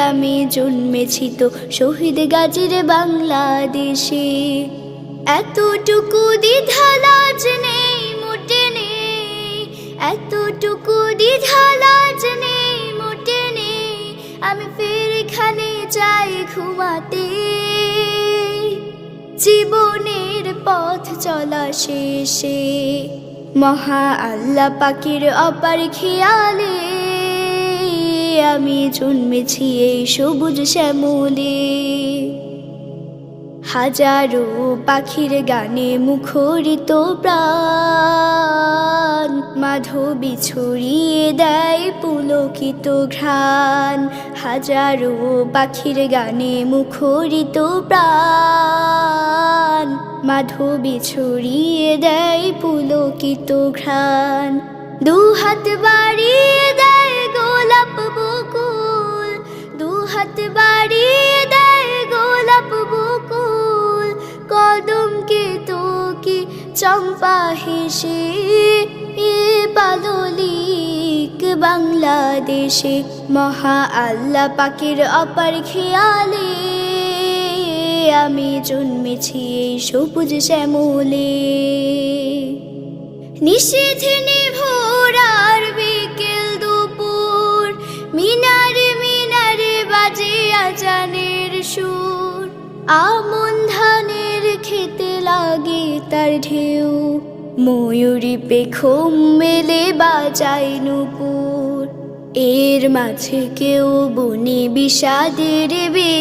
আমি জন্মেছি তো শহীদ গাজীর বাংলাদেশে। এতটুকু দ্বিধা লাজ নেই মোটে নেই, এতটুকু দ্বিধা লাজ নেই মোটে নেই, আমি ফের এখানে যাই ঘুমাতে। জীবনের পথ চলা শেষে মহা আল্লাহ পাকের অপার খেয়ালে আমি জন্মেছি এই সবুজ শ্যামলে। হাজারো পাখির গানে মুখরিত প্রাণ, মাধবী ছড়িয়ে দেয় পুলকিত ঘ্রাণ। হাজারো পাখির গানে মুখরিত প্রাণ, মাধবী ছড়িয়ে দেয় পুলকিত ঘ্রাণ। দুহাত বাড়িয়ে দেয় গোলাপ বকুল, দুহাত বাড়িয়ে দেয় গোলাপ বকুল, কদমকে তোকে চম্পা হেসে এ পাললিক বাংলাদেশে। মহা আল্লাহ পাকের অপার খেয়ালে আমি জন্মেছি এই সবুজ শ্যামলে। নিষেধ ভোর আর বিকেল দুপুর, মিনারে মিনারে বাজে আজানের সুর। আমন ধানের খেতে লাগে তার ঢেউ, ময়ূরী পেখম মেলে বাজায় নূপুর। এর মাঝে কেউ বনে বিষাদের বে